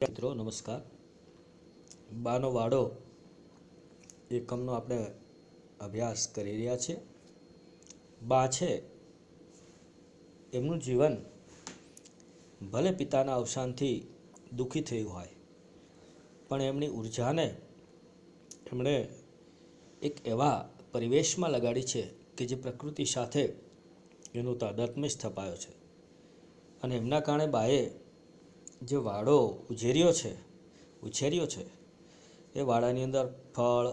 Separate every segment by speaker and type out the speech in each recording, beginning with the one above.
Speaker 1: મિત્રો નમસ્કાર. બાનો વાડો એકમનો આપણે અભ્યાસ કરી રહ્યા છીએ. બા છે એમનું જીવન ભલે પિતાના અવસાનથી દુઃખી થયું હોય, પણ એમની ઉર્જાને એમણે એક એવા પરિવેશમાં લગાડી છે કે જે પ્રકૃતિ સાથે એનો તાદાત્મ્ય સ્થપાયો છે. અને એમના કારણે બાએ જે વાડો ઉછેર્યો છે એ વાડાની અંદર ફળ,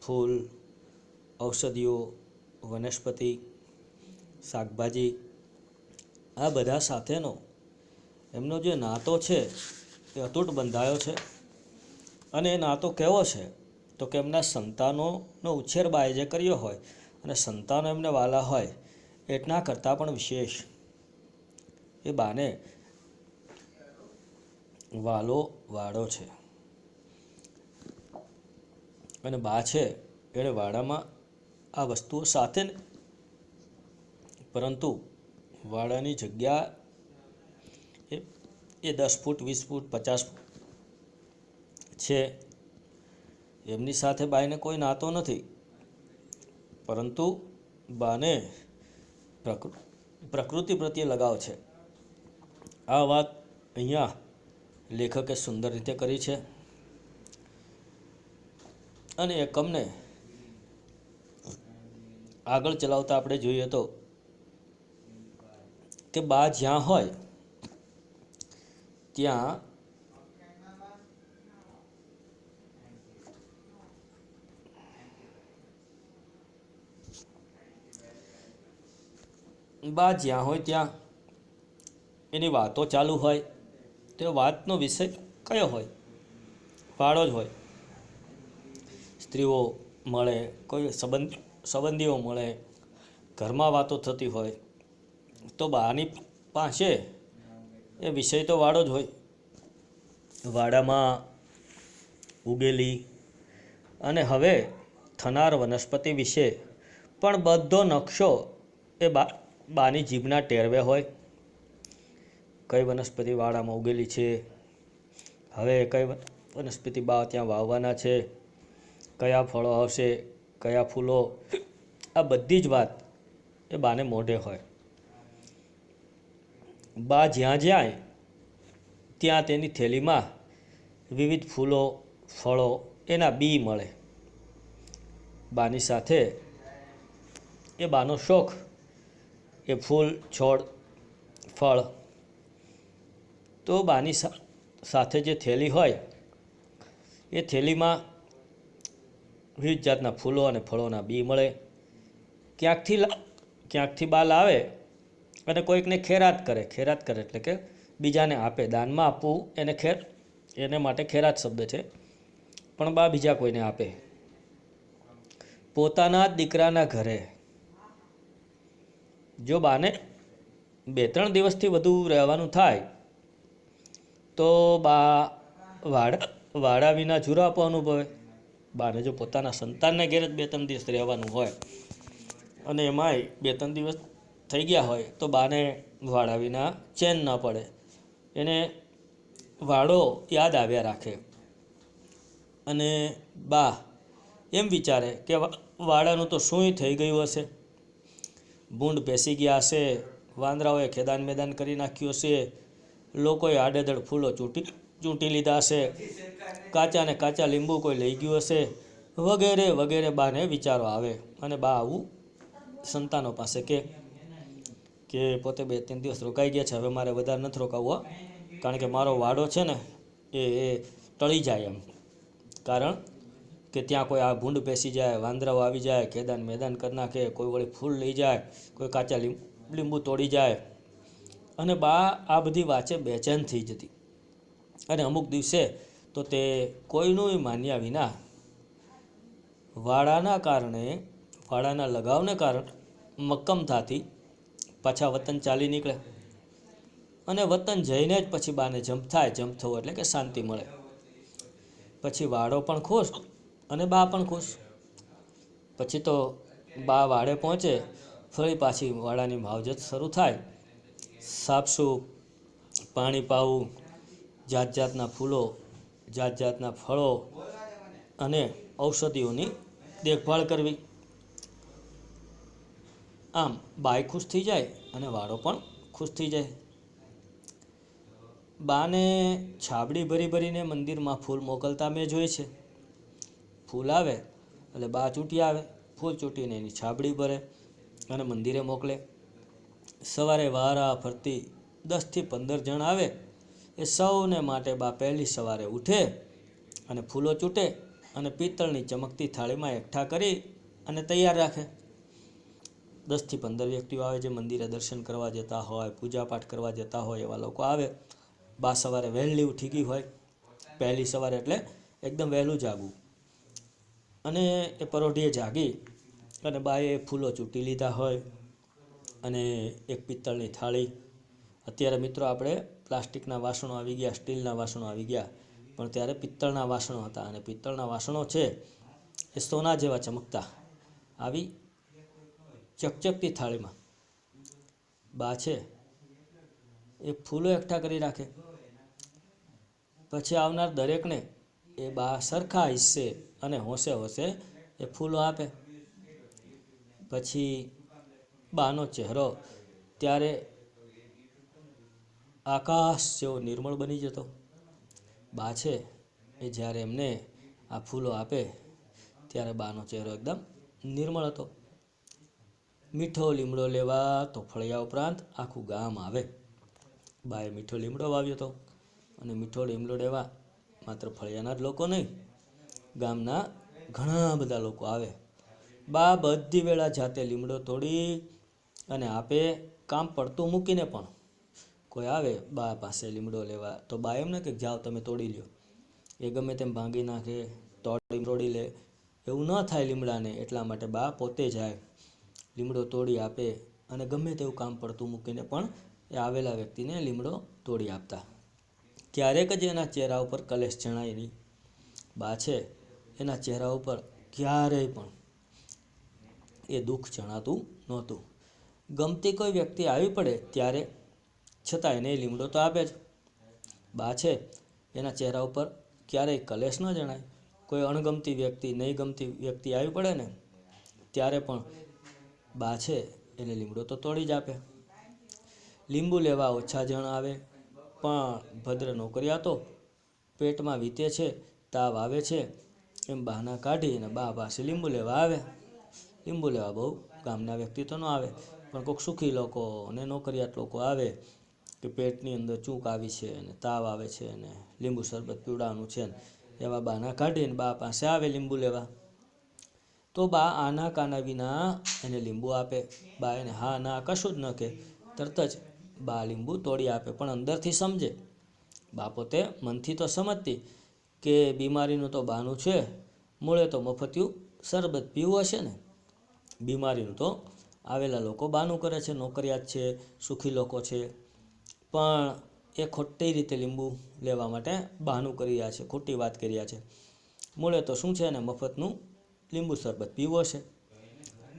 Speaker 1: ફૂલ, ઔષધિઓ, વનસ્પતિ, શાકભાજી આ બધા સાથેનો એમનો જે નાતો છે એ અતૂટ બંધાયો છે. અને એ નાતો કેવો છે તો કે એમના સંતાનોનો ઉછેર બાએ જે કર્યો હોય અને સંતાનો એમને વાલા હોય એટલા કરતાં પણ વિશેષ એ બાને વાલો વાડો છે. અને બા છે એણે વાડામાં આ વસ્તુઓ સાથે પરંતુ વાડાની જગ્યા એ 10 ફૂટ, 20 ફૂટ, 50 ફૂટ છે. એમની સાથે બાઈને કોઈ નાતો નથી, પરંતુ બાને પ્રકૃતિ પ્રત્યે લગાવ છે. આ વાત અહીંયા લેખકે સુંદર રીતે કરી છે. અને એકમને આગળ ચલાવતા આપણે જોઈએ તો કે બા જ્યાં હોય ત્યાં એની વાતો ચાલુ હોય તો વાતનો વિષય કયો હોય? વાડો જ હોય. સ્ત્રીઓ મળે, કોઈ સંબંધીઓ મળે, ઘરમાં વાતો થતી હોય તો બાની પાસે એ વિષય તો વાડો જ હોય. વાડામાં ઉગેલી અને હવે થનાર વનસ્પતિ વિશે પણ બધો નકશો એ બાની જીભના ટેરવે હોય. કઈ વનસ્પતિ વાડામાં ઉગેલી છે, હવે કઈ વનસ્પતિ બા ત્યાં વાવવાના છે, કયા ફળો આવશે, કયા ફૂલો, આ બધી જ વાત એ બાને મોઢે હોય. બા જ્યાં જાય ત્યાં તેની થેલીમાં વિવિધ ફૂલો, ફળો, એના બી મળે. બાની સાથે એ બાનો શોખ એ ફૂલ, છોડ, ફળ. તો બાની સાથે જે થેલી હોય એ થેલીમાં વિવિધ જાતના ફૂલો અને ફળોના બી મળે. ક્યાંકથી બા લાવે અને કોઈકને ખેરાત કરે એટલે કે બીજાને આપે. દાનમાં આપવું એને માટે ખેરાત શબ્દ છે, પણ બા બીજા કોઈને આપે. પોતાના દીકરાના ઘરે જો બાને 2-3 દિવસથી વધુ રહેવાનું થાય તો બા વાડા વિના જુરાપો અનુભવે. બાને જો પોતાના સંતાનને ઘેર જ 2-3 દિવસ રહેવાનું હોય અને એમાંય 2-3 દિવસ થઈ ગયા હોય તો બાને વાડા વિના ચેન ન પડે. એને વાડો યાદ આવ્યા રાખે અને બા એમ વિચારે કે વાડાનું તો શું થઈ ગયું હશે, ભૂંડ બેસી ગયા હશે, વાંદરાઓએ ખેદાન મેદાન કરી નાખ્યું હશે, લોકોએ આડેધડ ફૂલો ચૂંટી લીધા હશે, કાચા લીંબુ કોઈ લઈ ગયું હશે, વગેરે વગેરે બાને વિચારો આવે. અને બા આવું સંતાનો પાસે કે પોતે 2-3 દિવસ રોકાઈ ગયા છે, હવે મારે વધારે નથી રોકાવવું, કારણ કે મારો વાડો છે ને એ ટળી જાય એમ. કારણ કે ત્યાં કોઈ આ ભૂંડ બેસી જાય, વાંદરાઓ આવી જાય, ખેદાન મેદાન કરી નાખે, કોઈ વળી ફૂલ લઈ જાય, કોઈ કાચા લીંબુ તોડી જાય. અને બા આ બધી વાંચે બેચેન થઈ જતી. અને અમુક દિવસે તો તે કોઈનું માન્યા વિના વાડાના લગાવને કારણે મક્કમ થાતી પાછા વતન ચાલી નીકળે. અને વતન જઈને જ પછી બાને જંપ થવું એટલે કે શાંતિ મળે. પછી વાડો પણ ખુશ અને બા પણ ખુશ. પછી તો બા વાડે પહોંચે, ફરી પાછી વાડાની માવજત શરૂ થાય. સાફસૂફ, પાણી પાવું, જાત જાતના ફૂલો, જાત જાતના ફળો અને ઔષધિઓની દેખભાળ કરવી. આમ બાઈ ખુશ થઈ જાય અને વાળો પણ ખુશ થઈ જાય. બાને છાબડી ભરી ભરીને મંદિરમાં ફૂલ મોકલતા મેં જોઈ છે. ફૂલ આવે એટલે બા ચૂંટી આવે, ફૂલ ચૂંટીને એની છાબડી ભરે અને મંદિરે મોકલે. સવારે વારા ફરતી 10થી 15 જણ આવે એ સૌને માટે બા પહેલી સવારે ઉઠે અને ફૂલો ચૂંટે અને પિત્તળની ચમકતી થાળીમાં એકઠા કરી અને તૈયાર રાખે. 10થી 15 વ્યક્તિઓ આવે જે મંદિરે દર્શન કરવા જતા હોય, પૂજાપાઠ કરવા જતા હોય એવા લોકો આવે. બા સવારે વહેલી ઉઠી ગઈ હોય, પહેલી સવારે એટલે એકદમ વહેલું જાગવું, અને એ પરોઢિયે જાગી અને બાએ ફૂલો ચૂંટી લીધા હોય અને એક પિત્તળની થાળી. અત્યારે મિત્રો આપણે પ્લાસ્ટિકના વાસણો આવી ગયા, સ્ટીલના વાસણો આવી ગયા, પણ ત્યારે પિત્તળના વાસણો હતા અને પિત્તળના વાસણો છે એ સોના જેવા ચમકતા. આવી ચકચકતી થાળીમાં બા છે એ ફૂલો એકઠા કરી રાખે. પછી આવનાર દરેકને એ બા સરખા હિસ્સે અને હોંશે હોંશે એ ફૂલો આપે. પછી બાનો ચહેરો ત્યારે આકાશ જેવો નિર્મળ બની જતો. બા છે એ જ્યારે એમને આ ફૂલો આપે ત્યારે બાનો ચહેરો એકદમ નિર્મળ હતો. મીઠો લીમડો લેવા તો ફળિયા ઉપરાંત આખું ગામ આવે. બાએ મીઠો લીમડો વાવ્યો હતો અને મીઠો લીમડો લેવા માત્ર ફળિયાના જ લોકો નહીં, ગામના ઘણા બધા લોકો આવે. બા બધી વેળા જાતે લીમડો તોડી અને આપે. કામ પડતું મૂકીને પણ કોઈ આવે બા પાસે લીમડો લેવા તો બા એમને કે જાઓ તમે તોડી લ્યો. એ ગમે તેમ ભાંગી નાખે, તોડી લે, એવું ન થાય લીમડાને એટલા માટે બા પોતે જાય, લીમડો તોડી આપે અને ગમે તેવું કામ પડતું મૂકીને પણ એ આવેલા વ્યક્તિને લીમડો તોડી આપતા. ક્યારેક જ એના ચહેરા ઉપર કલેશ જણાય નહીં. બા છે એના ચહેરા ઉપર ક્યારેય પણ એ દુઃખ જણાતું નહોતું. ગમતી કોઈ વ્યક્તિ આવી પડે ત્યારે છતાં એને લીમડો તો આપે જ. બા છે એના ચહેરા ઉપર ક્યારેય કલેશ ન જણાય. કોઈ અણગમતી વ્યક્તિ, નહીં ગમતી વ્યક્તિ આવી પડે ને ત્યારે પણ બા છે એને લીમડો તો તોડી જ આપે. લીંબુ લેવા ઓછા જણ આવે, પણ ભદ્ર નોકરિયાતો પેટમાં વીતે છે, તાવ આવે છે એમ બહાના કાઢી અને બા પાસે લીંબુ લેવા આવે. લીંબુ લેવા બહુ ગામના વ્યક્તિ તો ન આવે, પણ કોઈક સુખી લોકો અને નોકરિયાત લોકો આવે કે પેટની અંદર ચૂંક આવી છે અને તાવ આવે છે અને લીંબુ શરબત પીવડાવવાનું છે, એવા બહાના કાઢીને બા પાસે આવે લીંબુ લેવા. તો બા આના કાના વિના એને લીંબુ આપે. બા એને હા ના કશું જ ન કહે, તરત જ બા લીંબુ તોડી આપે. પણ અંદરથી સમજે, બા પોતે મનથી તો સમજતી કે બીમારીનું તો બાનું છે, મૂળે તો મફતિયું શરબત પીવું હશે ને. બીમારીનું તો આવેલા લોકો બાનું કરે છે, નોકરિયાત છે, સુખી લોકો છે, પણ એ ખોટી રીતે લીંબુ લેવા માટે બહાનું કરી રહ્યા છે, ખોટી વાત કરી રહ્યા છે. મૂળે તો શું છે ને મફતનું લીંબુ શરબત પીવું હશે.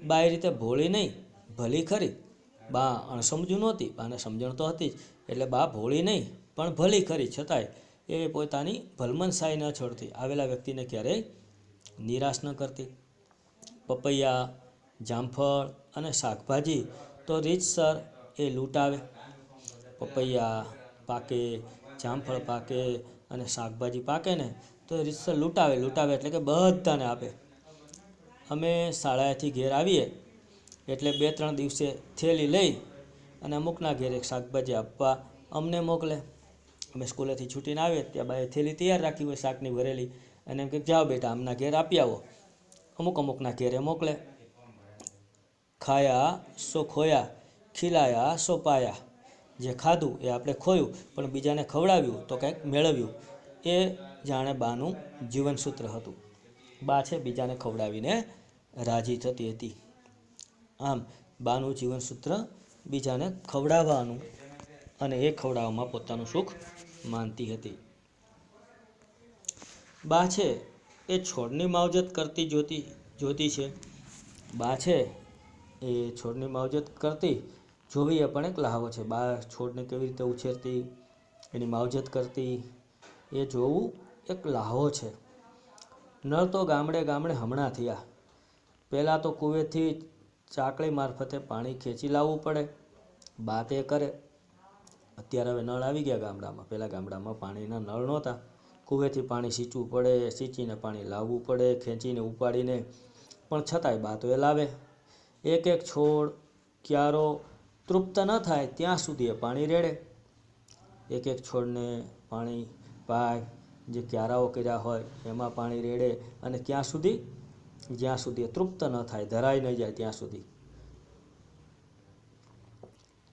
Speaker 1: બા એ રીતે ભોળી નહીં, ભલી ખરી. બા અણસમજુ નહોતી, બાને સમજણ તો હતી જ, એટલે બા ભોળી નહીં પણ ભલી ખરી, છતાંય એ પોતાની ભલમનસાઈ ન છોડતી, આવેલા વ્યક્તિને ક્યારેય નિરાશ ન કરતી. પપૈયા, જામફળ અને શાકભાજી તો રીતસર એ લૂંટાવે. પપૈયા પાકે, જામફળ પાકે અને શાકભાજી પાકે ને તો એ રીતસર લૂંટાવે એટલે કે બધાને આપે. અમે શાળાએથી ઘેર આવીએ એટલે 2-3 દિવસે થેલી લઈ અને અમુકના ઘેરે શાકભાજી આપવા અમને મોકલે. અમે સ્કૂલેથી છૂટીને આવીએ ત્યાં બાએ થેલી તૈયાર રાખી હોય શાકની ભરેલી, અને એમ કે જાઓ બેટા આમના ઘેર આપી આવો. અમુકના ઘેરે મોકલે. ખાયા સો ખોયા, ખીલાયા સો પાયા. જે ખાધું એ આપણે ખોયું, પણ બીજાને ખવડાવ્યું તો કંઈક મેળવ્યું. એ જાણે બાનું જીવનસૂત્ર હતું. બા છે બીજાને ખવડાવીને રાજી થતી હતી. આમ બાનું જીવનસૂત્ર બીજાને ખવડાવવાનું અને એ ખવડાવવામાં પોતાનું સુખ માનતી હતી. બા છે એ છોડની માવજત કરતી જોતી છે. બા છે એ છોડની માવજત કરતી જોવી એ પણ એક લહાવો છે. બા છોડને કેવી રીતે ઉછેરતી, એની માવજત કરતી, એ જોવું એક લાહો છે. નળ તો ગામડે ગામડે હમણાં થયા. પહેલાં તો કૂવેથી ચાકડી મારફતે પાણી ખેંચી લાવવું પડે, બા તે કરે. અત્યારે હવે નળ આવી ગયા ગામડામાં. પહેલાં ગામડામાં પાણીના નળ નહોતા. કૂવેથી પાણી સિંચવું પડે, સિંચીને પાણી લાવવું પડે, ખેંચીને ઉપાડીને, પણ છતાંય બા તો એ લાવે. એક એક છોડ ક્યારો તૃપ્ત ન થાય ત્યાં સુધી એ પાણી રેડે. એક એક છોડને પાણી પાય, જે ક્યારાઓ કર્યા હોય એમાં પાણી રેડે, અને ક્યાં સુધી? જ્યાં સુધી એ તૃપ્ત ન થાય, ધરાઈ ન જાય ત્યાં સુધી.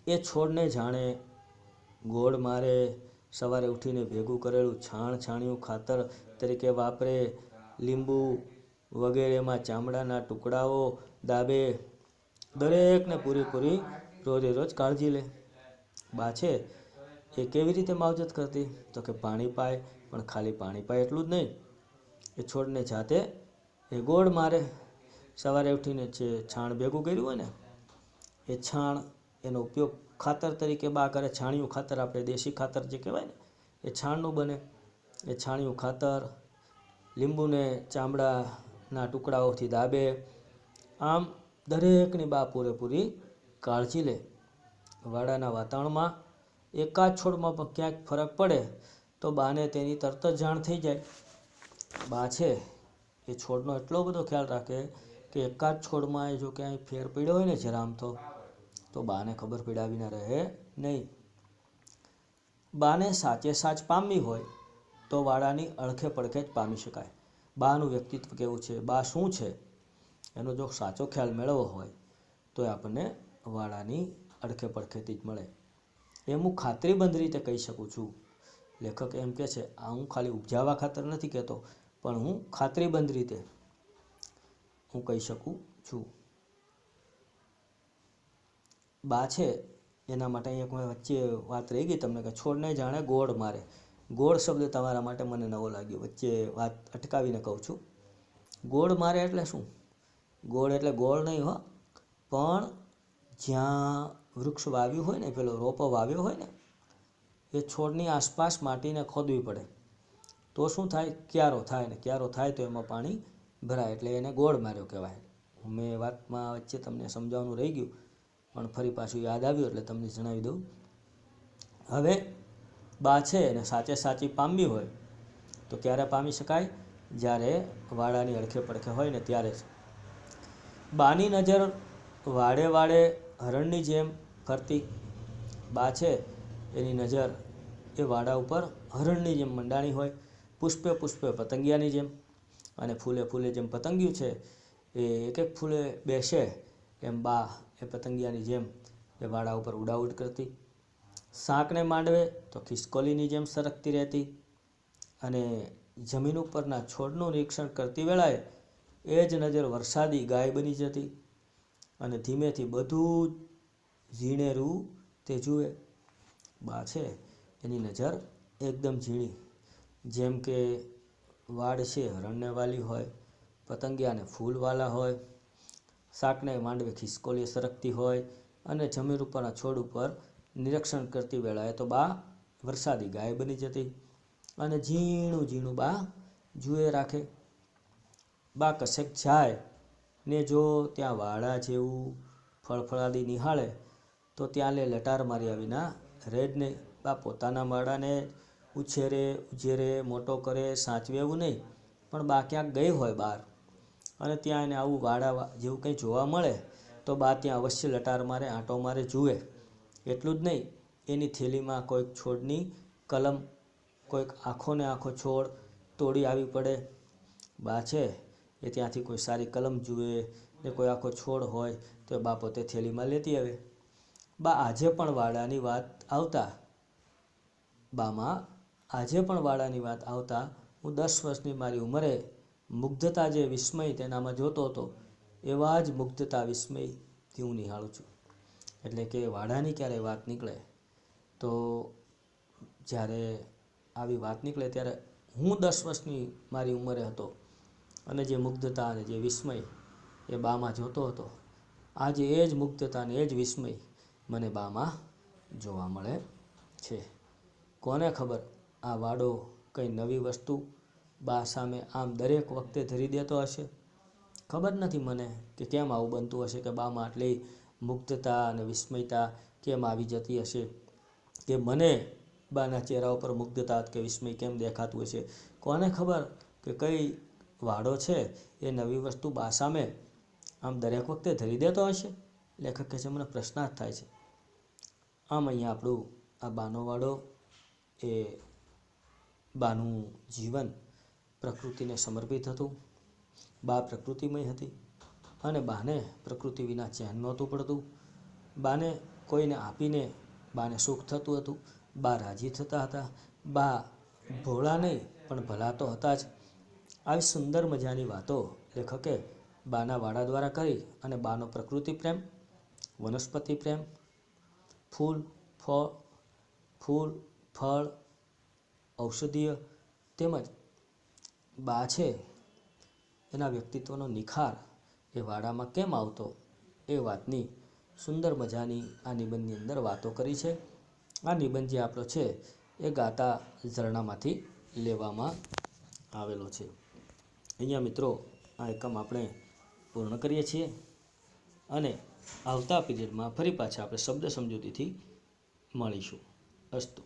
Speaker 1: એ છોડને જાણે ગોળ મારે, સવારે ઉઠીને ભેગું કરેલું છાણિયું ખાતર તરીકે વાપરે, લીંબુ વગેરેમાં ચામડાના ટુકડાઓ દાબે, દરેકને પૂરેપૂરી રોજે રોજ કાળજી લે. બા છે એ કેવી રીતે માવજત કરતી? તો કે પાણી પાય, પણ ખાલી પાણી પાય એટલું જ નહીં, એ છોડને જાતે એ ગોળ મારે. સવારે ઉઠીને જે છાણ ભેગું કર્યું હોય ને, એ છાણ એનો ઉપયોગ ખાતર તરીકે બા કરે. છાણિયું ખાતર, આપણે દેશી ખાતર જે કહેવાય ને, એ છાણનું બને. એ છાણિયું ખાતર લીંબુને ચામડાના ટુકડાઓથી દાબે. આમ દરેકની બા પૂરેપૂરી કાળજી લે. વાડાના વાતાવરણમાં એકાદ છોડમાં પણ ક્યાંક ફરક પડે તો બાને તેની તરત જ જાણ થઈ જાય. બા છે એ છોડનો એટલો બધો ખ્યાલ રાખે કે એકાદ છોડમાં જો ક્યાંય ફેર પડ્યો હોય ને જરામ તો બાને ખબર પડ્યા વિના રહે નહીં. બાને સાચે સાચ પામવી હોય તો વાડાની અડખે પડખે જ પામી શકાય. બાનું વ્યક્તિત્વ કેવું છે, બા શું છે, એનો જો સાચો ખ્યાલ મેળવવો હોય તો એ આપણને વાડાની અડખે પડખેથી જ મળે. એમ હું ખાતરીબંધ રીતે કહી શકું છું. લેખક એમ કહે છે, આ હું ખાલી ઉપજાવા ખાતર નથી કહેતો, પણ હું ખાતરીબંધ રીતે હું કહી શકું છું. બા છે એના માટે અહીંયા વચ્ચે વાત રહી ગઈ તમને કે છોડને જાણે ગોળ મારે. ગોળ શબ્દ તમારા માટે મને નવો લાગ્યો, વચ્ચે વાત અટકાવીને કહું છું. ગોળ મારે એટલે શું? ગોળ એટલે ગોળ નહીં હો, પણ જ્યાં વૃક્ષ વાવ્યું હોય ને, પેલો રોપો વાવ્યો હોય ને, એ છોડની આસપાસ માટીને ખોદવી પડે તો શું થાય? ક્યારો થાય, ને ક્યારો થાય તો એમાં પાણી ભરાય, એટલે એને ગોળ માર્યો કહેવાય. મેં વાતમાં વચ્ચે તમને સમજાવવાનું રહી ગયું, પણ ફરી પાછું યાદ આવ્યું એટલે તમને જણાવી દઉં. હવે બા છે એને સાચે સાચી પામવી હોય તો ક્યારે પામી શકાય? જ્યારે વાડાની અડખે પડખે હોય ને ત્યારે જ. બાની નજર વાડે વાડે હરણની જેમ ફરતી. બા છે એની નજર એ વાડા ઉપર હરણની જેમ મંડાણી હોય, પુષ્પે પુષ્પે પતંગિયાની જેમ, અને ફૂલે ફૂલે જેમ પતંગિયું છે એ એક એક ફૂલે બેસે, એમ બા એ પતંગિયાની જેમ એ વાડા ઉપર ઉડાઉડ કરતી. શાકને માંડવે તો ખિસકોલીની જેમ સરકતી રહેતી, અને જમીન ઉપરના છોડનું નિરીક્ષણ કરતી વેળાએ એ જ નજર વરસાદી ગાય બની જતી, અને ધીમેથી બધું જ ઝીણેરું તે જુએ. બા છે એની નજર એકદમ ઝીણી, જેમ કે વાડ છે હરણને વાલી હોય, પતંગિયાને ફૂલવાલા હોય, શાકને માંડવે ખિસકોલી સરકતી હોય, અને જમીન ઉપરના છોડ ઉપર નિરીક્ષણ કરતી વેળાએ તો બા વરસાદી ગાય બની જતી, અને ઝીણું ઝીણું બા જુએ રાખે. બા કશેક જાય ને જો ત્યાં વાડા જેવું ફળફળાદી નિહાળે તો ત્યાં લે લટાર માર્યા વિના રહે જ નહીં. બા પોતાના વાડાને ઉછેરે મોટો કરે, સાચવે એવું નહીં, પણ બા ક્યાંક ગઈ હોય બહાર અને ત્યાં એને આવું વાડા જેવું કંઈ જોવા મળે તો બા ત્યાં અવશ્ય લટાર મારે, આંટો મારે, જુએ. એટલું જ નહીં, એની થેલીમાં કોઈક છોડની કલમ, કોઈક આખોને આખો છોડ તોડી આવી પડે. બા છે એ ત્યાંથી કોઈ સારી કલમ જુએ ને કોઈ આખો છોડ હોય તો એ બા પોતે થેલીમાં લેતી આવે. બા આજે પણ વાડાની વાત આવતા હું 10 વર્ષની મારી ઉંમરે મુગ્ધતા જે વિસ્મય તેનામાં જોતો હતો, એવા જ મુગ્ધતા વિસ્મયથી હું નિહાળું છું. એટલે કે વાડાની ક્યારેય વાત નીકળે તો જ્યારે આવી વાત નીકળે ત્યારે હું 10 વર્ષની મારી ઉંમરે હતો, અને જે મુગ્ધતા અને જે વિસ્મય એ બામાં જોતો હતો, આજે એ જ મુગ્ધતા અને એ જ વિસ્મય મને બામાં જોવા મળે છે. કોને ખબર આ વાડો કંઈ નવી વસ્તુ બા સામે આમ દરેક વખતે ધરી દેતો હશે? ખબર નથી મને કે કેમ આવું બનતું હશે કે બામાં આટલી મુગ્ધતા અને વિસ્મયતા કેમ આવી જતી હશે, કે મને બાના ચહેરા ઉપર મુગ્ધતા કે વિસ્મય કેમ દેખાતું હશે. કોને ખબર કે કઈ વાડો છે એ નવી વસ્તુ બા સામે આમ દરેક વખતે ધરી દેતો હશે. લેખક કહે છે મને પ્રશ્નાર્થ થાય છે. આમ અહીંયા આપણું આ બાનો વાડો એ બાનું જીવન પ્રકૃતિને સમર્પિત હતું. બા પ્રકૃતિમય હતી અને બાને પ્રકૃતિ વિના ચેન નહોતું પડતું. બાને કોઈને આપીને બાને સુખ થતું હતું. બા રાજી થતા હતા. બા ભોળા નહીં પણ ભલા તો હતા જ. આવી સુંદર મજાની વાતો લેખકે બાના વાડા દ્વારા કરી અને બાનો પ્રકૃતિ પ્રેમ, વનસ્પતિ પ્રેમ, ફૂલ ફળ, ઔષધીય તેમજ બા છે એના વ્યક્તિત્વનો નિખાર એ વાડામાં કેમ આવતો એ વાતની સુંદર મજાની આ નિબંધની અંદર વાતો કરી છે. આ નિબંધ જે આપણો છે એ ગાતા ઝરણામાંથી લેવામાં આવેલો છે. અહીંયા મિત્રો આ એકમ આપણે પૂર્ણ કરીએ છીએ અને આવતા પીરિયડમાં ફરી પાછા આપણે શબ્દ સમજૂતીથી મળીશું. અસ્તુ.